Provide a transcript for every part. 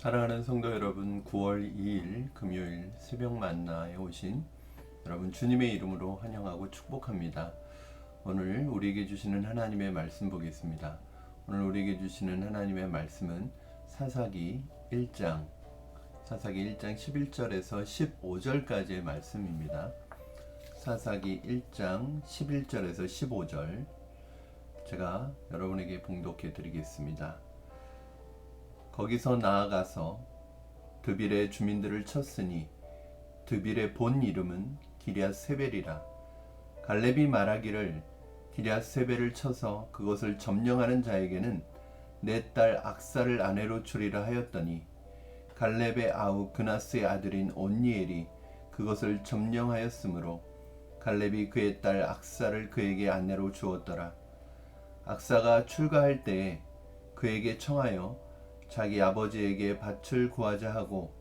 사랑하는 성도 여러분, 9월 2일 금요일 새벽 만나에 오신 여러분 주님의 이름으로 환영하고 축복합니다. 오늘 우리에게 주시는 하나님의 말씀 보겠습니다. 오늘 우리에게 주시는 하나님의 말씀은 사사기 1장 11절에서 15절까지의 말씀입니다. 사사기 1장 11절에서 15절 제가 여러분에게 봉독해 드리겠습니다. 거기서 나아가서 드빌의 주민들을 쳤으니 드빌의 본 이름은 기럇세벨이라. 갈렙이 말하기를 기럇세벨을 쳐서 그것을 점령하는 자에게는 내 딸 악사를 아내로 주리라 하였더니 갈렙의 아우 그나스의 아들인 온니엘이 그것을 점령하였으므로 갈렙이 그의 딸 악사를 그에게 아내로 주었더라. 악사가 출가할 때에 그에게 청하여 자기 아버지에게 밭을 구하자 하고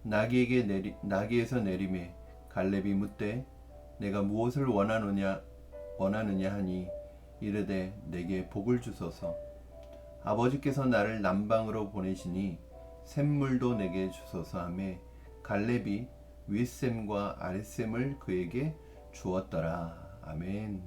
나귀에서 내림에 갈렙이 묻되 내가 무엇을 원하느냐 하니 이르되 내게 복을 주소서. 아버지께서 나를 남방으로 보내시니 샘물도 내게 주소서 하매 갈렙이 윗샘과 아랫샘을 그에게 주었더라. 아멘.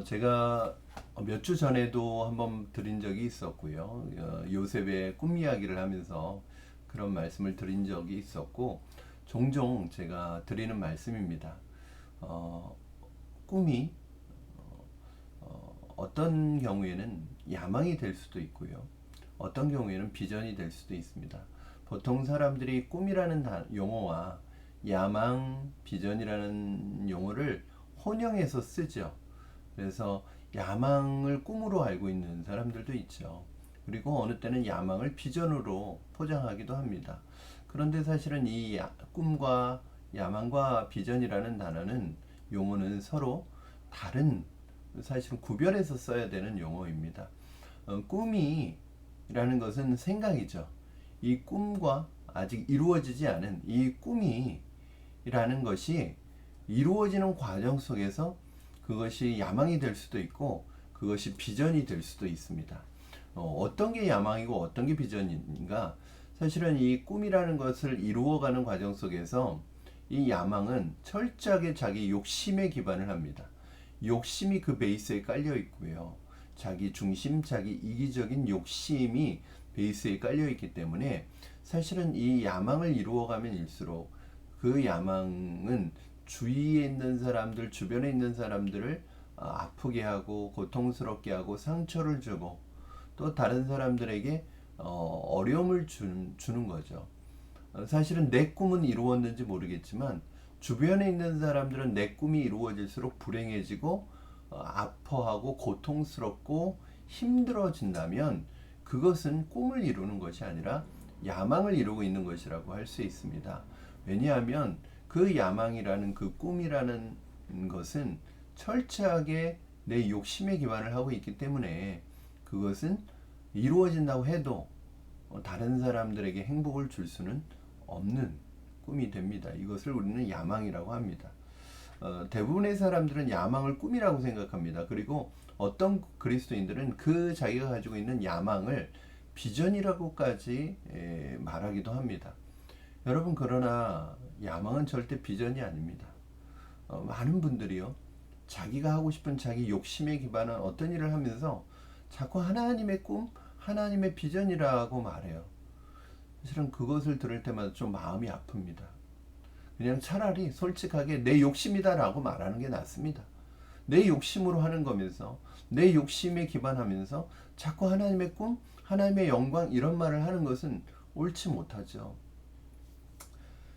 제가 몇 주 전에도 한번 드린 적이 있었고요. 요셉의 꿈 이야기를 하면서 그런 말씀을 드린 적이 있었고, 종종 제가 드리는 말씀입니다. 꿈이 어떤 경우에는 야망이 될 수도 있고요. 어떤 경우에는 비전이 될 수도 있습니다. 보통 사람들이 꿈이라는 용어와 야망, 비전이라는 용어를 혼용해서 쓰죠. 그래서 야망을 꿈으로 알고 있는 사람들도 있죠. 그리고 어느 때는 야망을 비전으로 포장하기도 합니다. 그런데 사실은 이 꿈과 야망과 비전이라는 단어는 용어는 서로 다른, 사실은 구별해서 써야 되는 용어입니다. 꿈이라는 것은 생각이죠. 이 꿈과 아직 이루어지지 않은 이 꿈이라는 것이 이루어지는 과정 속에서 그것이 야망이 될 수도 있고 그것이 비전이 될 수도 있습니다. 어떤 게 야망이고 어떤 게 비전인가? 사실은 이 꿈이라는 것을 이루어가는 과정 속에서 이 야망은 철저하게 자기 욕심에 기반을 합니다. 욕심이 그 베이스에 깔려 있고요. 자기 중심, 자기 이기적인 욕심이 베이스에 깔려 있기 때문에 사실은 이 야망을 이루어가면 일수록 그 야망은 주위에 있는 사람들, 주변에 있는 사람들을 아프게 하고 고통스럽게 하고 상처를 주고 또 다른 사람들에게 어려움을 주는 거죠. 사실은 내 꿈은 이루어졌는지 모르겠지만 주변에 있는 사람들은 내 꿈이 이루어질수록 불행해지고 아파하고 고통스럽고 힘들어진다면 그것은 꿈을 이루는 것이 아니라 야망을 이루고 있는 것이라고 할 수 있습니다. 왜냐하면 그 야망이라는 그 꿈이라는 것은 철저하게 내 욕심에 기반을 하고 있기 때문에 그것은 이루어진다고 해도 다른 사람들에게 행복을 줄 수는 없는 꿈이 됩니다. 이것을 우리는 야망이라고 합니다. 대부분의 사람들은 야망을 꿈이라고 생각합니다. 그리고 어떤 그리스도인들은 그 자기가 가지고 있는 야망을 비전이라고까지 말하기도 합니다. 여러분, 그러나 야망은 절대 비전이 아닙니다. 많은 분들이요, 자기가 하고 싶은 자기 욕심에 기반한 어떤 일을 하면서 자꾸 하나님의 꿈, 하나님의 비전이라고 말해요. 사실은 그것을 들을 때마다 좀 마음이 아픕니다. 그냥 차라리 솔직하게 내 욕심이다라고 말하는 게 낫습니다. 내 욕심으로 하는 거면서 내 욕심에 기반하면서 자꾸 하나님의 꿈, 하나님의 영광 이런 말을 하는 것은 옳지 못하죠.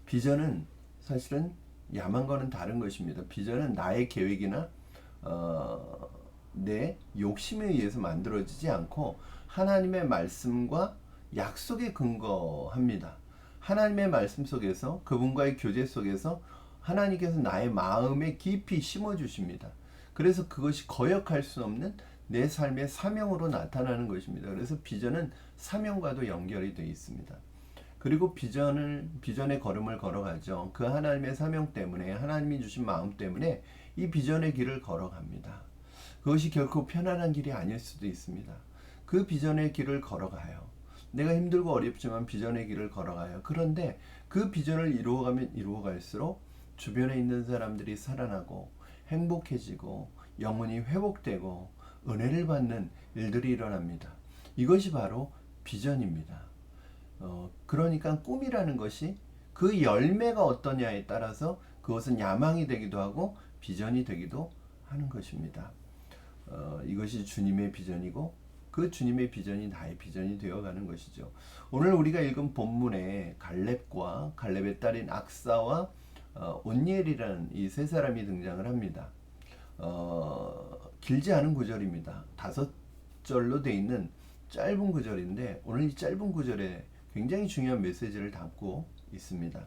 비전은 사실은 야망과는 다른 것입니다. 비전은 나의 계획이나 내 욕심에 의해서 만들어지지 않고 하나님의 말씀과 약속에 근거합니다. 하나님의 말씀 속에서 그분과의 교제 속에서 하나님께서 나의 마음에 깊이 심어주십니다. 그래서 그것이 거역할 수 없는 내 삶의 사명으로 나타나는 것입니다. 그래서 비전은 사명과도 연결이 되어 있습니다. 그리고 비전의 걸음을 걸어가죠. 그 하나님의 사명 때문에, 하나님이 주신 마음 때문에 이 비전의 길을 걸어갑니다. 그것이 결코 편안한 길이 아닐 수도 있습니다. 그 비전의 길을 걸어가요. 내가 힘들고 어렵지만 비전의 길을 걸어가요. 그런데 그 비전을 이루어가면 이루어갈수록 주변에 있는 사람들이 살아나고 행복해지고 영혼이 회복되고 은혜를 받는 일들이 일어납니다. 이것이 바로 비전입니다. 그러니까 꿈이라는 것이 그 열매가 어떠냐에 따라서 그것은 야망이 되기도 하고 비전이 되기도 하는 것입니다. 이것이 주님의 비전이고 그 주님의 비전이 나의 비전이 되어가는 것이죠. 오늘 우리가 읽은 본문에 갈렙과 갈렙의 딸인 악사와 온니엘이라는 이 세 사람이 등장을 합니다. 길지 않은 구절입니다. 5절로 되어 있는 짧은 구절인데 오늘 이 짧은 구절에 굉장히 중요한 메시지를 담고 있습니다.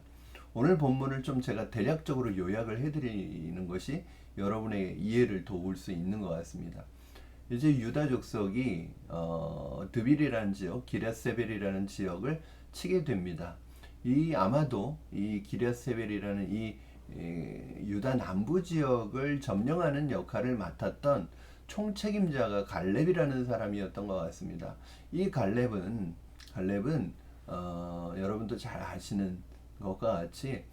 오늘 본문을 좀 제가 대략적으로 요약을 해드리는 것이 여러분의 이해를 도울 수 있는 것 같습니다. 이제 유다 족속이 드빌이라는 지역, 기럇세벨이라는 지역을 치게 됩니다. 아마도 이 기럇세벨이라는 이 유다 남부 지역을 점령하는 역할을 맡았던 총책임자가 갈렙이라는 사람이었던 것 같습니다. 이 갈렙은 여러분도 잘 아시는 것과 같이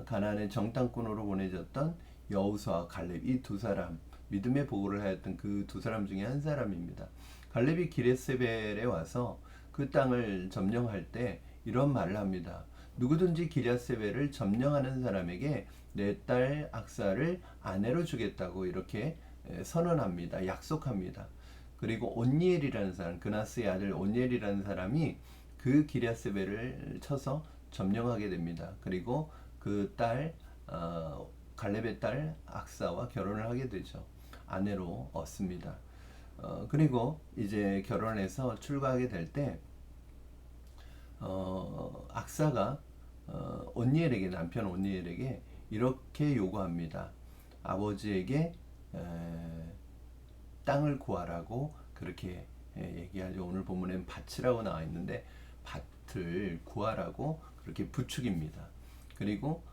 가나안의 정탐꾼으로 보내졌던 여호수아, 갈렙 이 두 사람 믿음의 보고를 하였던 그 두 사람 중에 한 사람입니다. 갈렙이 기럇세벨에 와서 그 땅을 점령할 때 이런 말을 합니다. 누구든지 기럇세벨을 점령하는 사람에게 내 딸 악사를 아내로 주겠다고 이렇게 선언합니다. 약속합니다. 그리고 온니엘이라는 사람, 그나스의 아들 온니엘이라는 사람이 그 기럇세벨을 쳐서 점령하게 됩니다. 그리고 그 딸 갈렙의 딸 악사와 결혼을 하게 되죠. 아내로 얻습니다. 그리고 이제 결혼해서 출가하게 될 때 악사가 온니엘에게 남편 온니엘에게 이렇게 요구합니다. 아버지에게 땅을 구하라고 그렇게 얘기하죠. 오늘 본문엔 밭이라고 나와 있는데 밭을 구하라고 그렇게 부축입니다. 그리고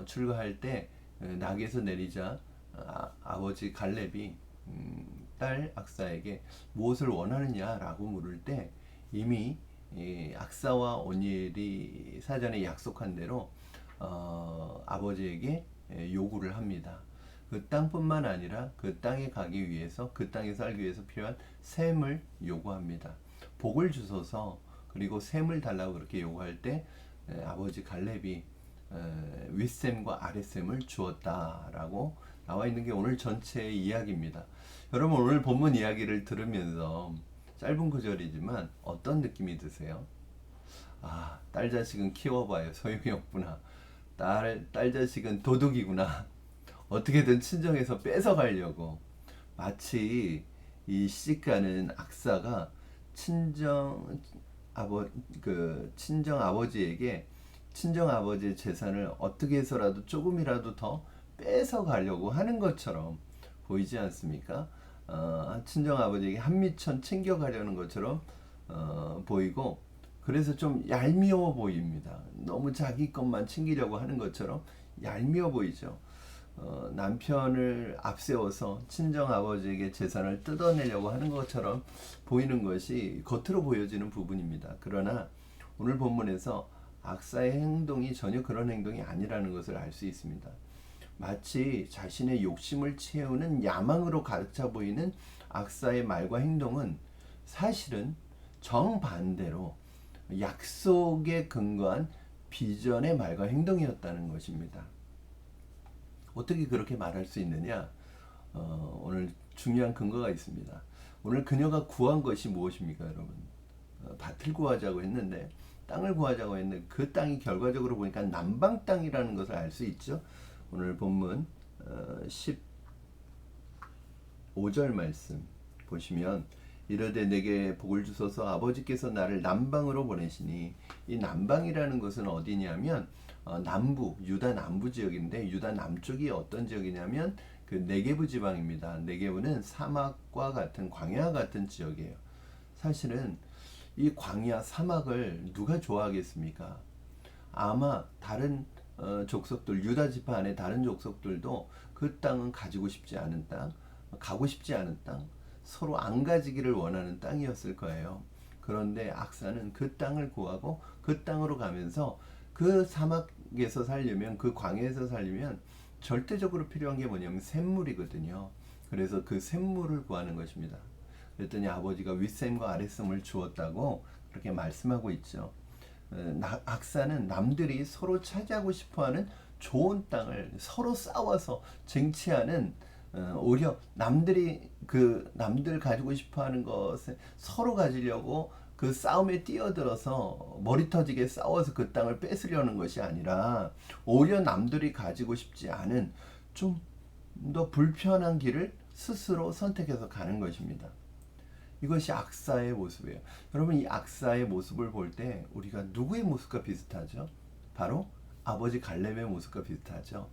출가할 때 낙에서 내리자 아버지 갈렙이 딸 악사에게 무엇을 원하느냐라고 물을 때 이미 악사와 온니엘이 사전에 약속한 대로 아버지에게 요구를 합니다. 그 땅뿐만 아니라 그 땅에 가기 위해서 그 땅에 살기 위해서 필요한 셈을 요구합니다. 복을 주소서 그리고 셈을 달라고 그렇게 요구할 때 아버지 갈렙이 윗셈과 아랫셈을 주었다라고 나와 있는 게 오늘 전체의 이야기입니다. 여러분 오늘 본문 이야기를 들으면서 짧은 구절이지만 어떤 느낌이 드세요? 딸 자식은 키워봐요. 소용이 없구나. 딸 자식은 도둑이구나. 어떻게든 친정에서 뺏어가려고. 마치 이 시집가는 악사가 친정 아버지에게 친정 아버지의 재산을 어떻게 해서라도 조금이라도 더 뺏어가려고 하는 것처럼 보이지 않습니까? 친정 아버지에게 한미천 챙겨가려는 것처럼 보이고 그래서 좀 얄미워 보입니다. 너무 자기 것만 챙기려고 하는 것처럼 얄미워 보이죠. 남편을 앞세워서 친정 아버지에게 재산을 뜯어내려고 하는 것처럼 보이는 것이 겉으로 보여지는 부분입니다. 그러나 오늘 본문에서 악사의 행동이 전혀 그런 행동이 아니라는 것을 알 수 있습니다. 마치 자신의 욕심을 채우는 야망으로 가득 보이는 악사의 말과 행동은 사실은 정반대로 약속에 근거한 비전의 말과 행동이었다는 것입니다. 어떻게 그렇게 말할 수 있느냐? 오늘 중요한 근거가 있습니다. 오늘 그녀가 구한 것이 무엇입니까, 여러분? 밭을 구하자고 했는데 땅을 구하자고 했는데 그 땅이 결과적으로 보니까 남방 땅이라는 것을 알 수 있죠. 오늘 본문 15절 말씀 보시면 이르되 내게 복을 주소서 아버지께서 나를 남방으로 보내시니 이 남방이라는 것은 어디냐면 남부 유다 남부 지역인데 유다 남쪽이 어떤 지역이냐면 그 네게브 지방입니다. 네게브는 사막과 같은 광야 같은 지역이에요. 사실은 이 광야 사막을 누가 좋아하겠습니까? 아마 다른 족속들 유다 지파 안에 다른 족속들도 그 땅은 가지고 싶지 않은 땅, 가고 싶지 않은 땅, 서로 안 가지기를 원하는 땅이었을 거예요. 그런데 악사는 그 땅을 구하고 그 땅으로 가면서 그 사막에서 살려면, 그 광야에서 살려면 절대적으로 필요한 게 뭐냐면 샘물이거든요. 그래서 그 샘물을 구하는 것입니다. 그랬더니 아버지가 윗샘과 아랫샘을 주었다고 그렇게 말씀하고 있죠. 악사는 남들이 서로 차지하고 싶어하는 좋은 땅을 서로 싸워서 쟁취하는, 오히려 남들 가지고 싶어하는 것을 서로 가지려고 그 싸움에 뛰어들어서 머리 터지게 싸워서 그 땅을 뺏으려는 것이 아니라, 오히려 남들이 가지고 싶지 않은 좀 더 불편한 길을 스스로 선택해서 가는 것입니다. 이것이 악사의 모습이에요. 여러분, 이 악사의 모습을 볼 때 우리가 누구의 모습과 비슷하죠? 바로 아버지 갈렙의 모습과 비슷하죠.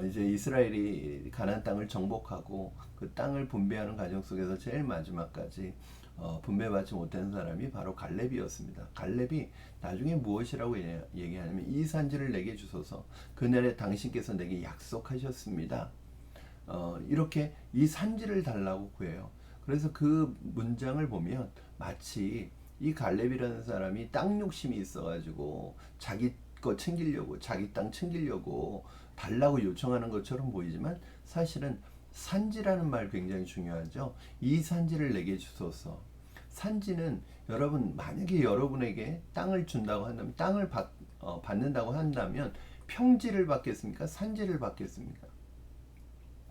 이제 이스라엘이 가나안 땅을 정복하고 그 땅을 분배하는 과정 속에서 제일 마지막까지 분배받지 못한 사람이 바로 갈렙이었습니다. 갈렙이 나중에 무엇이라고 얘기하냐면, 이 산지를 내게 주소서, 그날에 당신께서 내게 약속하셨습니다. 이렇게 이 산지를 달라고 구해요. 그래서 그 문장을 보면 마치 이 갈렙이라는 사람이 땅 욕심이 있어가지고 자기 거 챙기려고, 자기 땅 챙기려고 달라고 요청하는 것처럼 보이지만, 사실은 산지라는 말 굉장히 중요하죠. 이 산지를 내게 주소서. 산지는, 여러분 만약에 여러분에게 땅을 준다고 한다면, 땅을 받는다고 한다면 평지를 받겠습니까? 산지를 받겠습니까?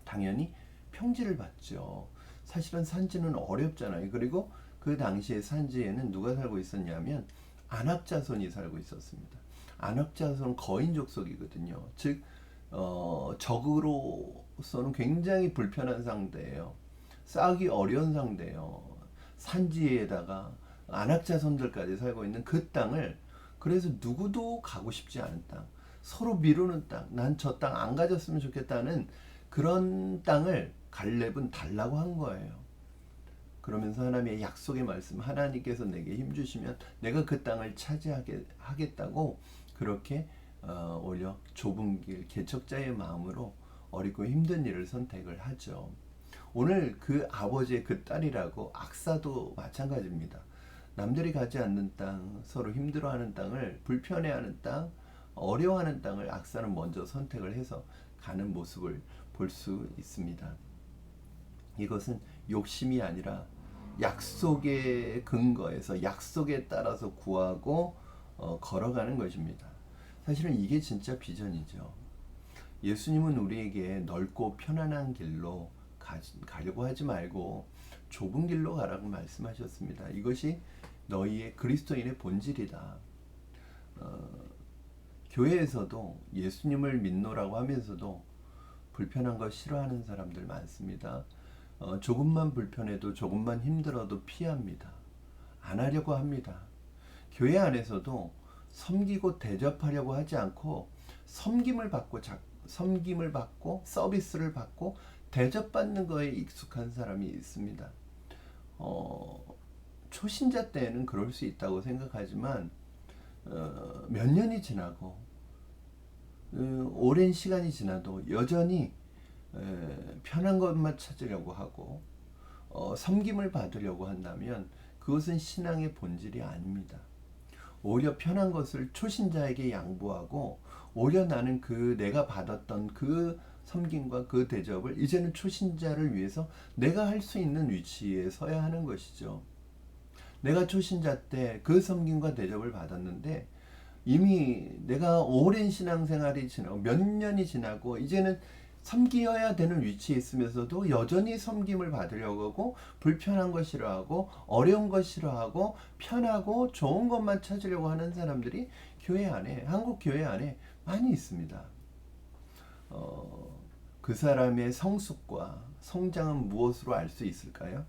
당연히 평지를 받죠. 사실은 산지는 어렵잖아요. 그리고 그 당시에 산지에는 누가 살고 있었냐면 안악자손이 살고 있었습니다. 안악자손은 거인 족속이거든요. 즉 적으로서는 굉장히 불편한 상대예요. 싸우기 어려운 상대예요. 산지에다가 안악자손들까지 살고 있는 그 땅을, 그래서 누구도 가고 싶지 않은 땅, 서로 미루는 땅, 난 저 땅 안 가졌으면 좋겠다는 그런 땅을 갈렙은 달라고 한 거예요. 그러면서 하나님의 약속의 말씀, 하나님께서 내게 힘 주시면 내가 그 땅을 차지하겠다고, 그렇게 오히려 좁은 길, 개척자의 마음으로 어리고 힘든 일을 선택을 하죠. 오늘 그 아버지의 그 딸이라고 악사도 마찬가지입니다. 남들이 가지 않는 땅, 서로 힘들어하는 땅을, 불편해하는 땅, 어려워하는 땅을 악사는 먼저 선택을 해서 가는 모습을 볼 수 있습니다. 이것은 욕심이 아니라 약속의 근거에서, 약속에 따라서 구하고 걸어가는 것입니다. 사실은 이게 진짜 비전이죠. 예수님은 우리에게 넓고 편안한 길로 가려고 하지 말고 좁은 길로 가라고 말씀하셨습니다. 이것이 너희의 그리스도인의 본질이다. 교회에서도 예수님을 믿노라고 하면서도 불편한 거 싫어하는 사람들 많습니다. 조금만 불편해도, 조금만 힘들어도 피합니다. 안 하려고 합니다. 교회 안에서도 섬기고 대접하려고 하지 않고 섬김을 받고 서비스를 받고 대접받는 거에 익숙한 사람이 있습니다. 초신자 때는 그럴 수 있다고 생각하지만 몇 년이 지나고 오랜 시간이 지나도 여전히 편한 것만 찾으려고 하고 섬김을 받으려고 한다면 그것은 신앙의 본질이 아닙니다. 오히려 편한 것을 초신자에게 양보하고, 오히려 나는 내가 받았던 그 섬김과 그 대접을 이제는 초신자를 위해서 내가 할 수 있는 위치에 서야 하는 것이죠. 내가 초신자 때 그 섬김과 대접을 받았는데 이미 내가 오랜 신앙생활이 지나고 몇 년이 지나고 이제는 섬겨야 되는 위치에 있으면서도 여전히 섬김을 받으려고 하고, 불편한 거 싫어하고, 어려운 거 싫어하고, 편하고 좋은 것만 찾으려고 하는 사람들이 교회 안에, 한국 교회 안에 많이 있습니다. 그 사람의 성숙과 성장은 무엇으로 알 수 있을까요?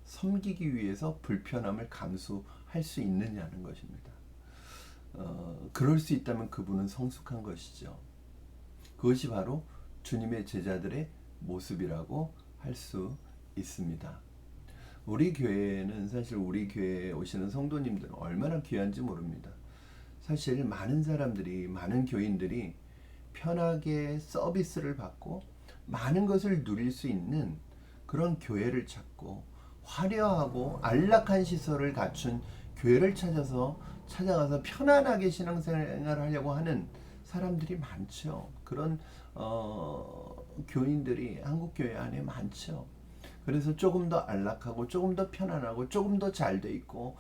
섬기기 위해서 불편함을 감수할 수 있느냐는 것입니다. 그럴 수 있다면 그분은 성숙한 것이죠. 그것이 바로 주님의 제자들의 모습이라고 할 수 있습니다. 우리 교회는, 사실 우리 교회에 오시는 성도님들은 얼마나 귀한지 모릅니다. 사실 많은 사람들이, 많은 교인들이 편하게 서비스를 받고 많은 것을 누릴 수 있는 그런 교회를 찾고, 화려하고 안락한 시설을 갖춘 교회를 찾아가서 편안하게 신앙생활을 하려고 하는 사람들이 많죠. 그런 교인들이 한국 교회 안에 많죠. 그래서 조금 더 안락하고 조금 더 편안하고 조금 더 잘 돼 있고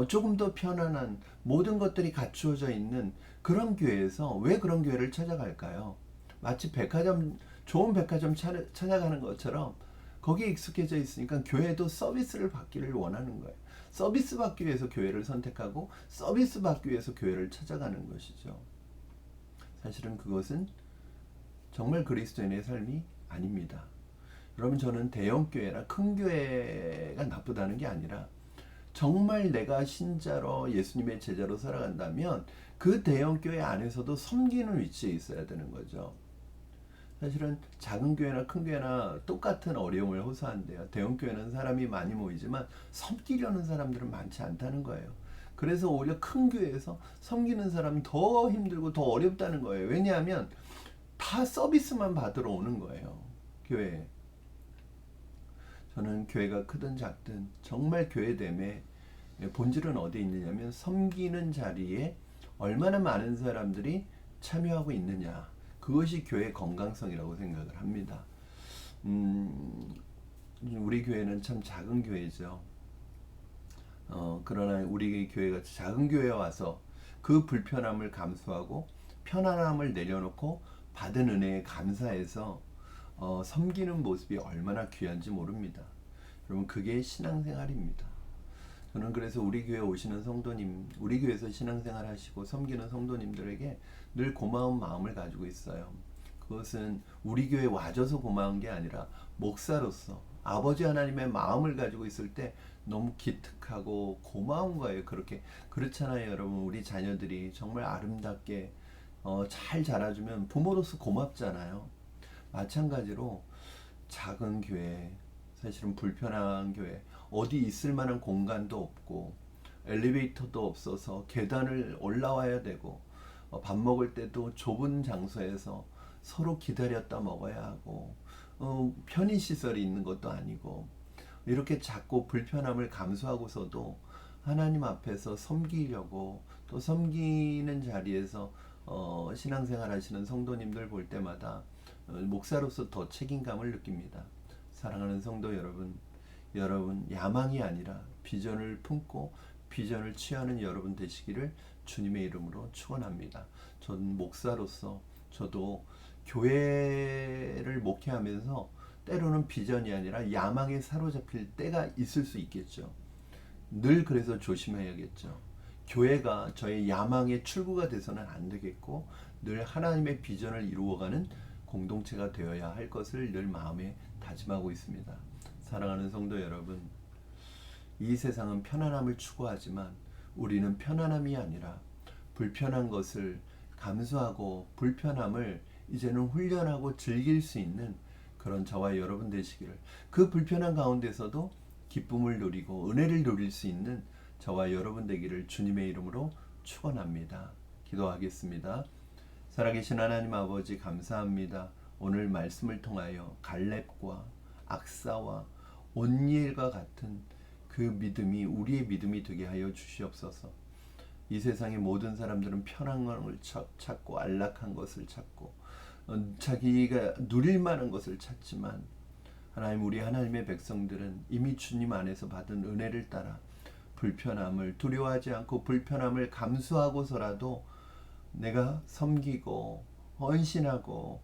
조금 더 편안한 모든 것들이 갖추어져 있는 그런 교회에서 왜 그런 교회를 찾아갈까요? 마치 좋은 백화점 찾아가는 것처럼 거기에 익숙해져 있으니까 교회도 서비스를 받기를 원하는 거예요. 서비스 받기 위해서 교회를 선택하고 서비스 받기 위해서 교회를 찾아가는 것이죠. 사실은 그것은 정말 그리스도인의 삶이 아닙니다. 여러분, 저는 대형 교회나 큰 교회가 나쁘다는 게 아니라 정말 내가 신자로 예수님의 제자로 살아간다면 그 대형 교회 안에서도 섬기는 위치에 있어야 되는 거죠. 사실은 작은 교회나 큰 교회나 똑같은 어려움을 호소한대요. 대형 교회는 사람이 많이 모이지만 섬기려는 사람들은 많지 않다는 거예요. 그래서 오히려 큰 교회에서 섬기는 사람은 더 힘들고 더 어렵다는 거예요. 왜냐하면 다 서비스만 받으러 오는 거예요. 교회에. 저는 교회가 크든 작든 정말 교회됨의 본질은 어디에 있느냐면 섬기는 자리에 얼마나 많은 사람들이 참여하고 있느냐. 그것이 교회의 건강성이라고 생각을 합니다. 우리 교회는 참 작은 교회죠. 그러나 우리 교회가 작은 교회에 와서 그 불편함을 감수하고 편안함을 내려놓고 받은 은혜에 감사해서 섬기는 모습이 얼마나 귀한지 모릅니다. 여러분, 그게 신앙생활입니다. 저는 그래서 우리 교회 오시는 성도님, 우리 교회에서 신앙생활 하시고 섬기는 성도님들에게 늘 고마운 마음을 가지고 있어요. 그것은 우리 교회 와줘서 고마운 게 아니라 목사로서 아버지 하나님의 마음을 가지고 있을 때 너무 기특하고 고마운 거예요. 그렇잖아요, 여러분. 우리 자녀들이 정말 아름답게 잘 자라주면 부모로서 고맙잖아요. 마찬가지로 작은 교회, 사실은 불편한 교회, 어디 있을 만한 공간도 없고 엘리베이터도 없어서 계단을 올라와야 되고 밥 먹을 때도 좁은 장소에서 서로 기다렸다 먹어야 하고 편의시설이 있는 것도 아니고 이렇게 작고 불편함을 감수하고서도 하나님 앞에서 섬기려고 또 섬기는 자리에서 신앙생활 하시는 성도님들 볼 때마다 목사로서 더 책임감을 느낍니다. 사랑하는 성도 여러분, 야망이 아니라 비전을 품고 비전을 취하는 여러분 되시기를 주님의 이름으로 축원합니다. 저는 목사로서 저도 교회를 목회하면서 때로는 비전이 아니라 야망에 사로잡힐 때가 있을 수 있겠죠. 늘 그래서 조심해야겠죠. 교회가 저의 야망의 출구가 돼서는 안 되겠고 늘 하나님의 비전을 이루어가는 공동체가 되어야 할 것을 늘 마음에 다짐하고 있습니다. 사랑하는 성도 여러분, 이 세상은 편안함을 추구하지만 우리는 편안함이 아니라 불편한 것을 감수하고 불편함을 이제는 훈련하고 즐길 수 있는 그런 저와 여러분 되시기를, 그 불편한 가운데서도 기쁨을 누리고 은혜를 누릴 수 있는 저와 여러분 되기를 주님의 이름으로 축원합니다. 기도하겠습니다. 살아계신 하나님 아버지, 감사합니다. 오늘 말씀을 통하여 갈렙과 악사와 온니엘과 같은 그 믿음이 우리의 믿음이 되게 하여 주시옵소서. 이 세상의 모든 사람들은 편한 것을 찾고 안락한 것을 찾고 자기가 누릴 만한 것을 찾지만 하나님, 우리 하나님의 백성들은 이미 주님 안에서 받은 은혜를 따라 불편함을 두려워하지 않고 불편함을 감수하고서라도 내가 섬기고 헌신하고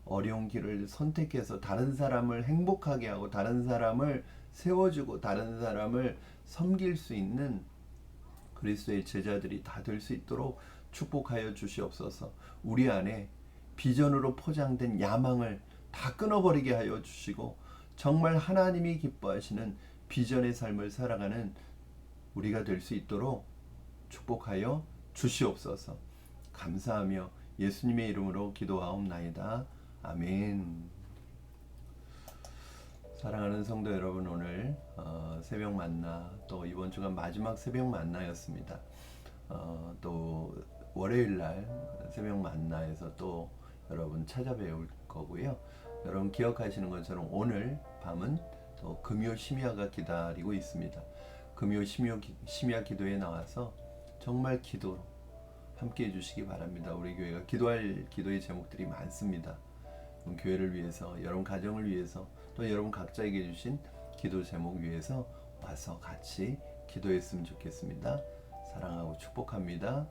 어려운 길을 선택해서 다른 사람을 행복하게 하고 다른 사람을 세워주고 다른 사람을 섬길 수 있는 그리스도의 제자들이 다 될 수 있도록 축복하여 주시옵소서. 우리 안에 비전으로 포장된 야망을 다 끊어버리게 하여 주시고 정말 하나님이 기뻐하시는 비전의 삶을 살아가는 우리가 될 수 있도록 축복하여 주시옵소서. 감사하며 예수님의 이름으로 기도하옵나이다. 아멘. 사랑하는 성도 여러분, 오늘 새벽 만나, 또 이번 주간 마지막 새벽 만나였습니다. 또 월요일날 새벽 만나에서 또 여러분 찾아뵐 거고요. 여러분 기억하시는 것처럼 오늘 밤은 또 또 금요 심야가 기다리고 있습니다. 금요 심야 기도에 나와서 정말 기도로 함께 해주시기 바랍니다. 우리 교회가 기도할 기도의 제목들이 많습니다. 교회를 위해서, 여러분 가정을 위해서, 또 여러분 각자에게 주신 기도 제목 위해서 와서 같이 기도했으면 좋겠습니다. 사랑하고 축복합니다.